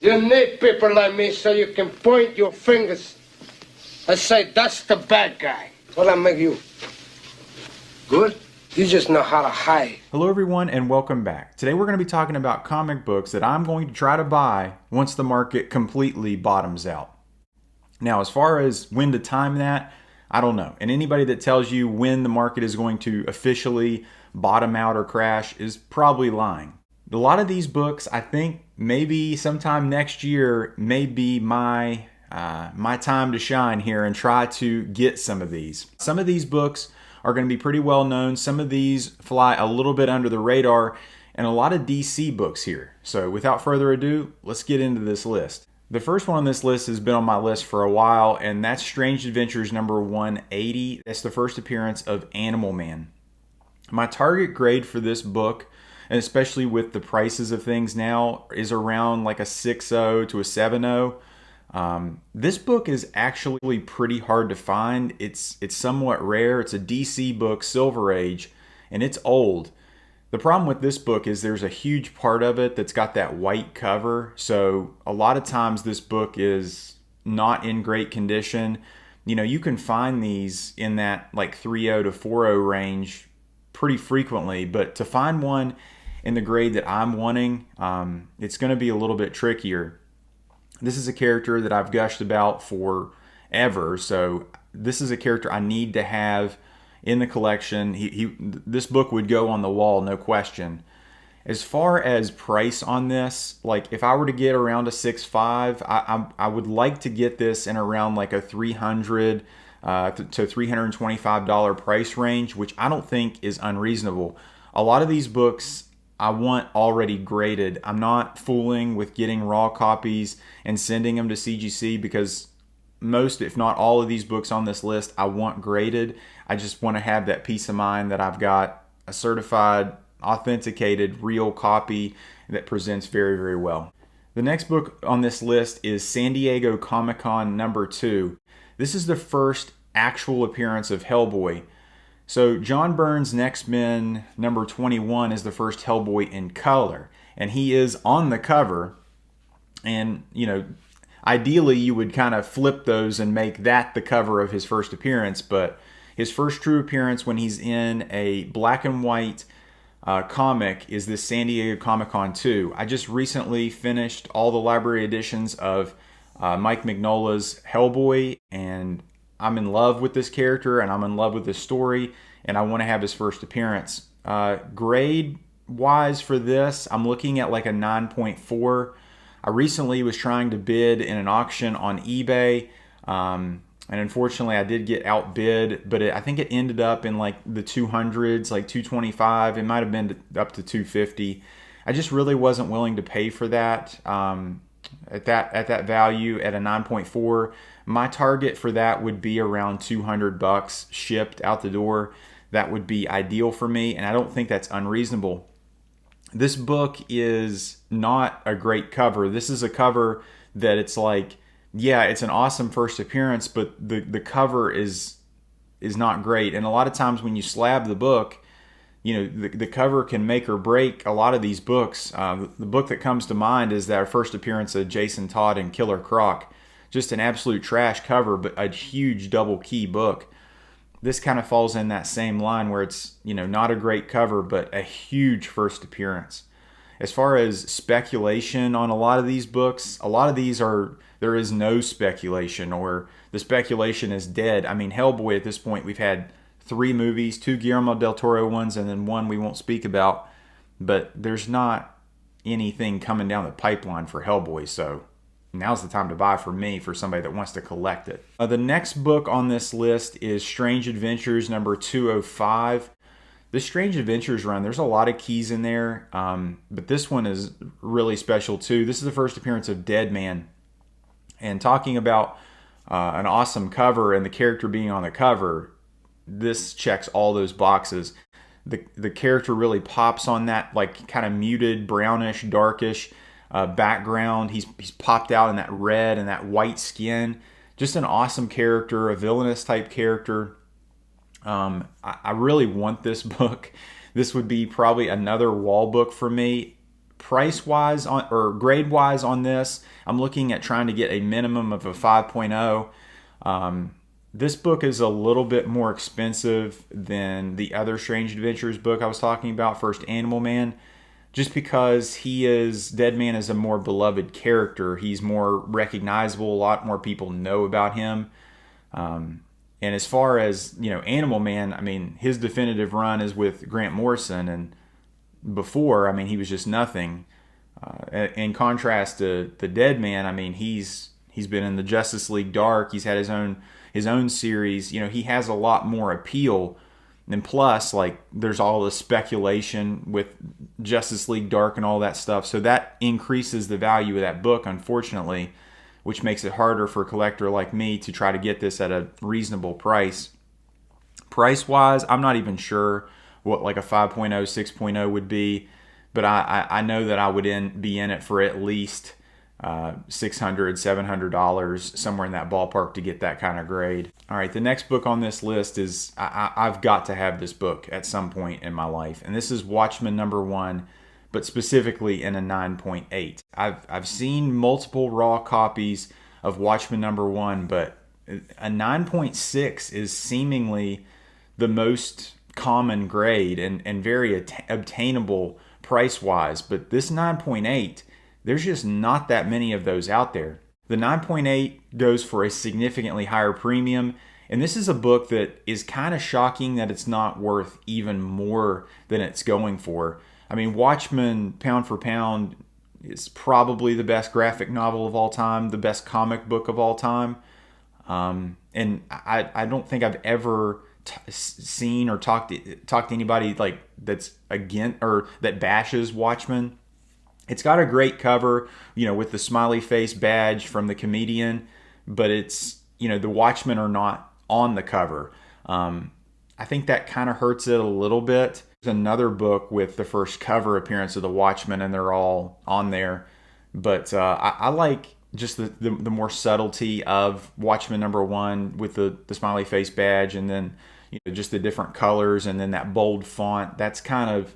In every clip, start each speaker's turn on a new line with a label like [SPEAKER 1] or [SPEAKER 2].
[SPEAKER 1] You need people like me so you can point your fingers and say, that's the bad guy. What I make you? Good? You just know how to hide.
[SPEAKER 2] Hello everyone and welcome back. Today we're going to be talking about comic books that I'm going to try to buy once the market completely bottoms out. Now, as far as when to time that, I don't know. And anybody that tells you when the market is going to officially bottom out or crash is probably lying. A lot of these books, I think maybe sometime next year may be my time to shine here and try to get some of these. Some of these books are going to be pretty well known. Some of these fly a little bit under the radar, and a lot of DC books here. So without further ado, let's get into this list. The first one on this list has been on my list for a while, and that's Strange Adventures number 180. That's the first appearance of Animal Man. My target grade for this book, and especially with the prices of things now, is around like a 6.0 to a 7.0. This book is actually pretty hard to find. It's somewhat rare. It's a DC book, Silver Age, and it's old. The problem with this book is there's a huge part of it that's got that white cover. So a lot of times this book is not in great condition. You know, you can find these in that like 3.0 to 4.0 range pretty frequently, but to find one in the grade that I'm wanting, it's going to be a little bit trickier. This is a character that I've gushed about forever, so this is a character I need to have in the collection. This book would go on the wall, no question. As far as price on this, like if I were to get around a 6.5, I would like to get this in around like a $300 to $325 price range, which I don't think is unreasonable. A lot of these books I want already graded. I'm not fooling with getting raw copies and sending them to CGC because most, if not all of these books on this list, I want graded. I just want to have that peace of mind that I've got a certified, authenticated, real copy that presents very, very well. The next book on this list is San Diego Comic-Con number 2. This is the first actual appearance of Hellboy. So John Byrne's X-Men number 21 is the first Hellboy in color, and he is on the cover. And, you know, ideally you would kind of flip those and make that the cover of his first appearance, but his first true appearance when he's in a black and white comic is this San Diego Comic-Con 2. I just recently finished all the library editions of Mike Mignola's Hellboy, and I'm in love with this character and I'm in love with this story, and I want to have his first appearance. Grade wise for this, I'm looking at like a 9.4. I recently was trying to bid in an auction on eBay, and unfortunately I did get outbid, but I think it ended up in like the 200s, like 225. It might have been up to 250. I just really wasn't willing to pay for that at that value at a 9.4. My target for that would be around $200 shipped out the door. That would be ideal for me, and I don't think that's unreasonable. This book is not a great cover. This is a cover that it's like, yeah, it's an awesome first appearance, but the cover is not great. And a lot of times when you slab the book, you know, the cover can make or break a lot of these books. The book that comes to mind is our first appearance of Jason Todd and Killer Croc. Just an absolute trash cover, but a huge double key book. This kind of falls in that same line where it's, you know, not a great cover, but a huge first appearance. As far as speculation on a lot of these books, a lot of these there is no speculation, or the speculation is dead. I mean, Hellboy at this point, we've had 3 movies, 2 Guillermo del Toro ones, and then 1 we won't speak about, but there's not anything coming down the pipeline for Hellboy, so now's the time to buy for me, for somebody that wants to collect it. The next book on this list is Strange Adventures number 205. This Strange Adventures run, there's a lot of keys in there, but this one is really special too. This is the first appearance of Dead Man. And talking about an awesome cover and the character being on the cover, this checks all those boxes. The character really pops on that like kind of muted, brownish, darkish background. He's popped out in that red and that white skin. Just an awesome character, a villainous type character. I really want this book. This would be probably another wall book for me. price wise or grade wise on this, I'm looking at trying to get a minimum of a 5.0. This book is a little bit more expensive than the other Strange Adventures book I was talking about, First Animal Man, just because Dead Man is a more beloved character. He's more recognizable. A lot more people know about him. And as far as, Animal Man, I mean, his definitive run is with Grant Morrison, and before, I mean, he was just nothing. In contrast to the Dead Man, I mean, he's been in the Justice League Dark. He's had his own series. He has a lot more appeal. And plus, like, there's all the speculation with Justice League Dark and all that stuff. So that increases the value of that book, unfortunately, which makes it harder for a collector like me to try to get this at a reasonable price. Price-wise, I'm not even sure what like a 5.0, 6.0 would be, but I know that I would be in it for at least $600, $700, somewhere in that ballpark to get that kind of grade. All right, the next book on this list is, I've got to have this book at some point in my life, and this is Watchmen #1, but specifically in a 9.8. I've seen multiple raw copies of Watchmen #1, but a 9.6 is seemingly the most common grade and very obtainable price-wise, but this 9.8, there's just not that many of those out there. The 9.8 goes for a significantly higher premium, and this is a book that is kind of shocking that it's not worth even more than it's going for. I mean, Watchmen, pound for pound, is probably the best graphic novel of all time, the best comic book of all time. And I don't think I've ever seen or talked to anybody like that's against or that bashes Watchmen. It's got a great cover, with the smiley face badge from the comedian, but it's, the Watchmen are not on the cover. I think that kind of hurts it a little bit. There's another book with the first cover appearance of the Watchmen, and they're all on there. But I like just the more subtlety of Watchmen #1 with the smiley face badge, and then just the different colors, and then that bold font. That's kind of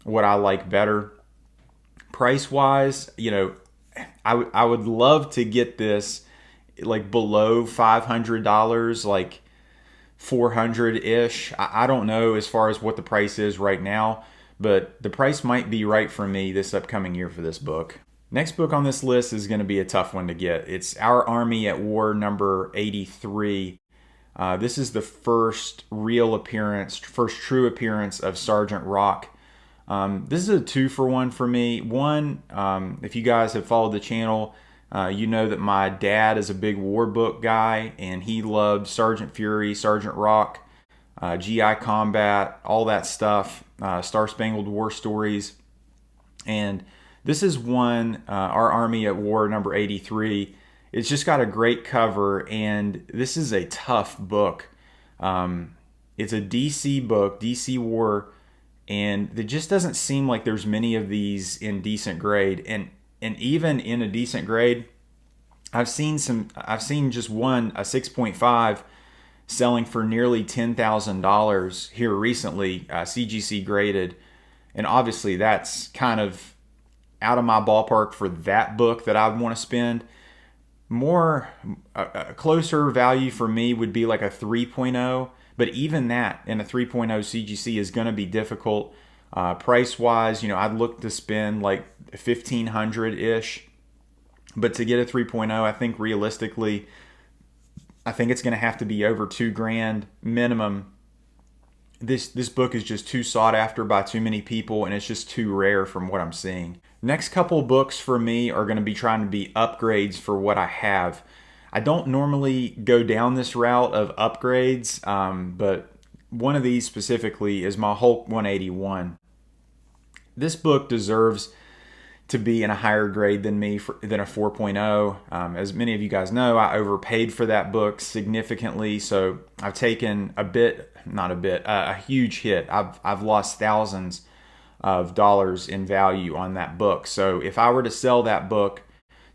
[SPEAKER 2] what I like better. Price wise, I would love to get this like below $500, like $400-ish. I don't know as far as what the price is right now, but the price might be right for me this upcoming year for this book. Next book on this list is going to be a tough one to get. It's Our Army at War #83. This is the first true appearance of Sergeant Rock. This is a 2-for-1 for me. One, if you guys have followed the channel, you know that my dad is a big war book guy, and he loved Sergeant Fury, Sergeant Rock, GI Combat, all that stuff, Star Spangled War stories. And this is one, Our Army at War #83. It's just got a great cover, and this is a tough book. It's a DC book, DC War, and it just doesn't seem like there's many of these in decent grade. And even in a decent grade, I've seen just one, a 6.5, selling for nearly $10,000 here recently, CGC graded. And obviously that's kind of out of my ballpark for that book that I would want to spend. A closer value for me would be like a 3.0, but even that in a 3.0 CGC is going to be difficult. Price wise, I'd look to spend like $1,500-ish, but to get a 3.0, I think realistically, I think it's going to have to be over $2,000 minimum. This book is just too sought after by too many people, and it's just too rare from what I'm seeing. Next couple books for me are going to be trying to be upgrades for what I have. I don't normally go down this route of upgrades, but one of these specifically is my Hulk 181. This book deserves to be in a higher grade than me than a 4.0. As many of you guys know, I overpaid for that book significantly, so I've taken a huge hit. I've lost thousands of dollars in value on that book. So if I were to sell that book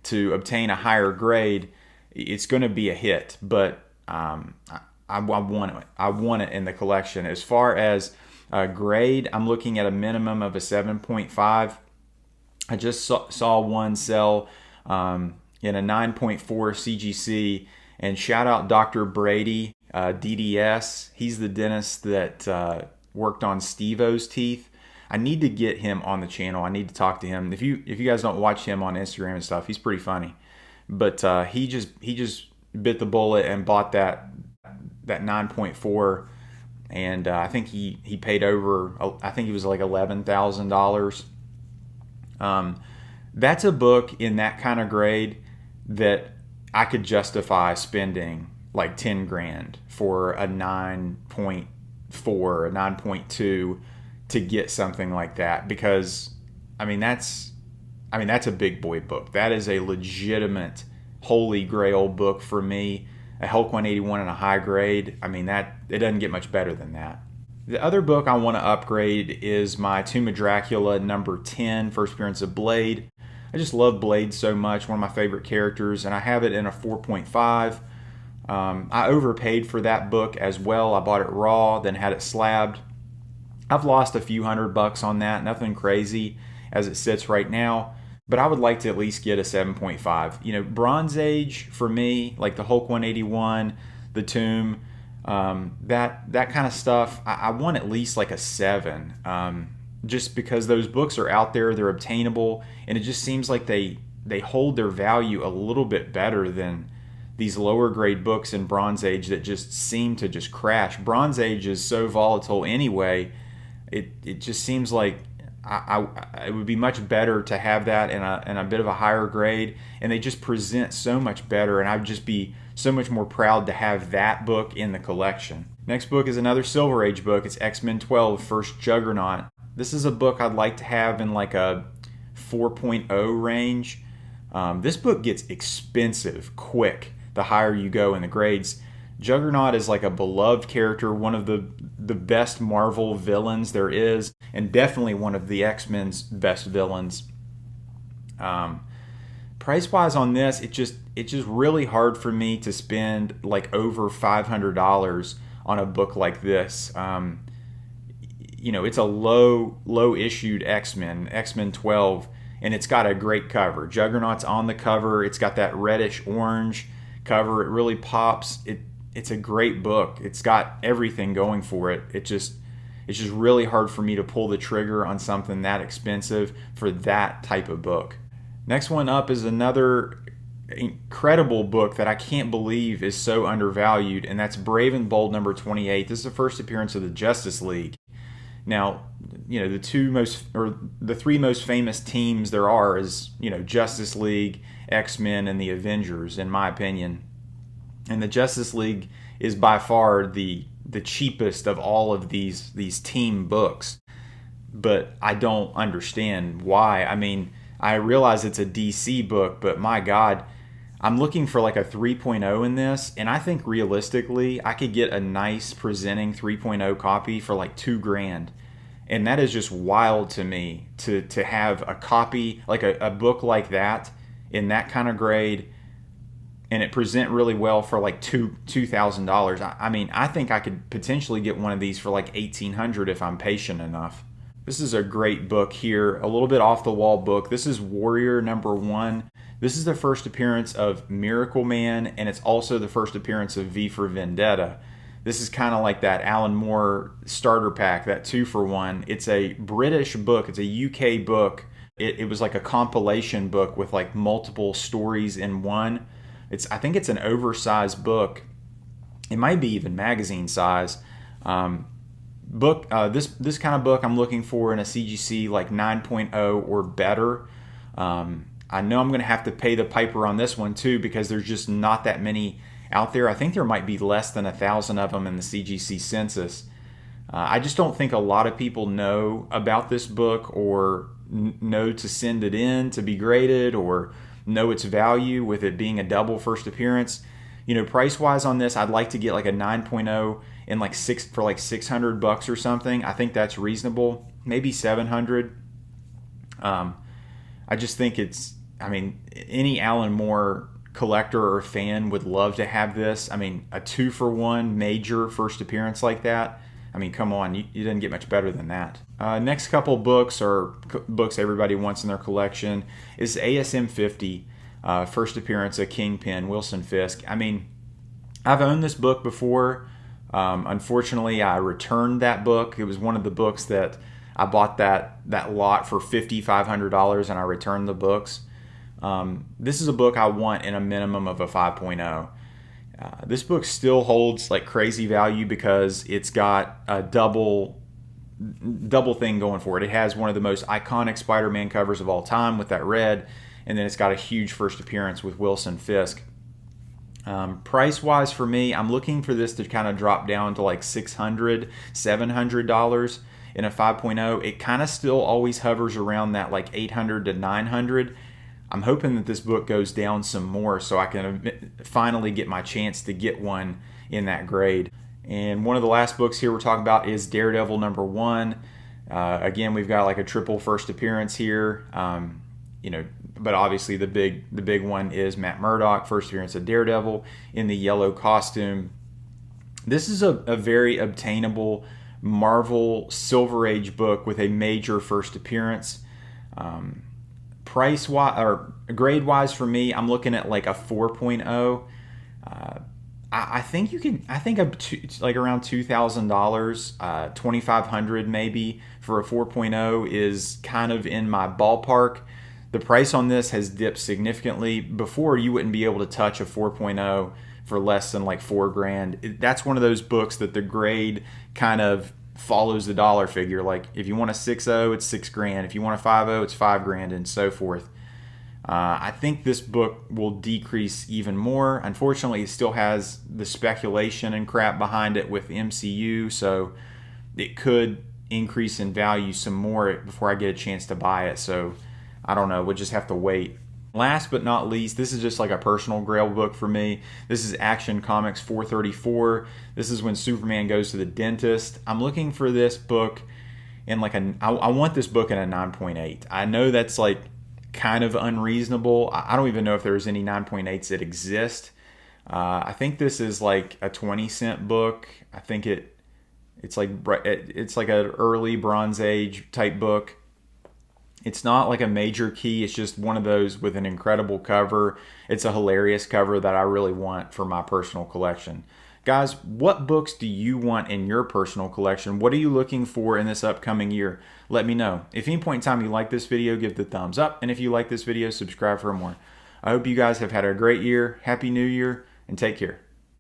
[SPEAKER 2] to obtain a higher grade, it's going to be a hit. But I want it. I want it in the collection. As far as grade, I'm looking at a minimum of a 7.5. I just saw one sell in a 9.4 CGC, and shout out Dr. Brady, DDS. He's the dentist that worked on Steve-O's teeth. I need to get him on the channel. I need to talk to him. If you guys don't watch him on Instagram and stuff, he's pretty funny. But he just bit the bullet and bought that 9.4, and I think he paid over. I think it was like $11,000. That's a book in that kind of grade that I could justify spending like 10 grand for a 9.4, a 9.2 to get something like that, because that's a big boy book. That is a legitimate holy grail book for me. A Hulk 181 and a high grade. That it doesn't get much better than that. The other book I want to upgrade is my Tomb of Dracula number 10, first appearance of Blade. I just love Blade so much, one of my favorite characters, and I have it in a 4.5. I overpaid for that book as well. I bought it raw, then had it slabbed. I've lost a few $100 on that, nothing crazy as it sits right now, but I would like to at least get a 7.5. Bronze Age for me, like the Hulk 181, the Tomb, that kind of stuff, I want at least like a 7. Just because those books are out there, they're obtainable, and it just seems like they hold their value a little bit better than these lower grade books in Bronze Age that just seem to just crash. Bronze Age is so volatile anyway. It just seems like it would be much better to have that in a bit of a higher grade, and they just present so much better, and I'd just be so much more proud to have that book in the collection. Next book is another Silver Age book. It's X-Men 12, First Juggernaut. This is a book I'd like to have in like a 4.0 range. This book gets expensive quick the higher you go in the grades. Juggernaut is like a beloved character, one of the best Marvel villains there is, and definitely one of the X-Men's best villains. Price-wise on this, it's just really hard for me to spend like over $500 on a book like this. It's a low issued X-Men 12, and it's got a great cover. Juggernaut's on the cover. It's got that reddish orange cover. It really pops. It's a great book. It's got everything going for it. It's just really hard for me to pull the trigger on something that expensive for that type of book. Next one up is another incredible book that I can't believe is so undervalued, and that's Brave and Bold number 28. This is the first appearance of the Justice League. Now, the three most famous teams there are is, Justice League, X-Men, and the Avengers, in my opinion. And the Justice League is by far the cheapest of all of these team books. But I don't understand why. I realize it's a DC book, but my God, I'm looking for like a 3.0 in this, and I think realistically I could get a nice presenting 3.0 copy for like $2,000. And that is just wild to me to have a copy, like a book like that in that kind of grade, and it present really well for like $2,000. I think I could potentially get one of these for like $1,800 if I'm patient enough. This is a great book here, a little bit off the wall book. This is Warrior number 1. This is the first appearance of Miracle Man, and it's also the first appearance of V for Vendetta. This is kind of like that Alan Moore starter pack, that 2-for-1. It's a British book. It's a UK book. It was like a compilation book with like multiple stories in one. I think it's an oversized book. It might be even magazine size. This kind of book I'm looking for in a CGC like 9.0 or better. I know I'm going to have to pay the piper on this one too, because there's just not that many out there. I think there might be less than 1,000 of them in the CGC census. I just don't think a lot of people know about this book, or know to send it in to be graded, or know its value with it being a double first appearance. Price wise on this, I'd like to get like a 9.0 in like $600 or something. I think that's reasonable. Maybe $700. I just think any Alan Moore collector or fan would love to have this. A 2-for-1 major first appearance like that. I mean, come on, you didn't get much better than that. Next couple books are books everybody wants in their collection is ASM 50, first appearance of Kingpin, Wilson Fisk. I mean, I've owned this book before. Unfortunately, I returned that book. It was one of the books that I bought that lot for $5,500, and I returned the books. This is a book I want in a minimum of a 5.0. This book still holds like crazy value because it's got a double thing going for it. It has one of the most iconic Spider-Man covers of all time with that red, and then it's got a huge first appearance with Wilson Fisk. Price-wise for me, I'm looking for this to kind of drop down to like $600, $700 in a 5.0. It kind of still always hovers around that like $800 to $900. I'm hoping that this book goes down some more so I can finally get my chance to get one in that grade. And one of the last books here we're talking about is Daredevil #1. Again, we've got like a triple first appearance here. But obviously the big one is Matt Murdock, first appearance of Daredevil in the yellow costume. This is a very obtainable Marvel Silver Age book with a major first appearance. Price wise or grade wise for me, I'm looking at like a 4.0. I think you can. I think like around $2,000, 2,500 maybe for a 4.0 is kind of in my ballpark. The price on this has dipped significantly. Before, you wouldn't be able to touch a 4.0 for less than like $4,000. That's one of those books that the grade kind of follows the dollar figure. Like if you want a 6.0, it's $6,000. If you want a 5.0, it's $5,000, and so forth. I think this book will decrease even more. Unfortunately, it still has the speculation and crap behind it with MCU, so it could increase in value some more before I get a chance to buy it. So I don't know. We'll just have to wait. Last but not least, this is just like a personal grail book for me. This is Action Comics 434. This is when Superman goes to the dentist. I'm looking for this book in like I want this book in a 9.8. I know that's like kind of unreasonable. I don't even know if there's any 9.8s that exist. I think this is like a 20-cent book. I think it's like an early Bronze Age type book. It's not like a major key. It's just one of those with an incredible cover. It's a hilarious cover that I really want for my personal collection. Guys, what books do you want in your personal collection? What are you looking for in this upcoming year? Let me know. If at any point in time you like this video, give the thumbs up. And if you like this video, subscribe for more. I hope you guys have had a great year. Happy New Year, and take care.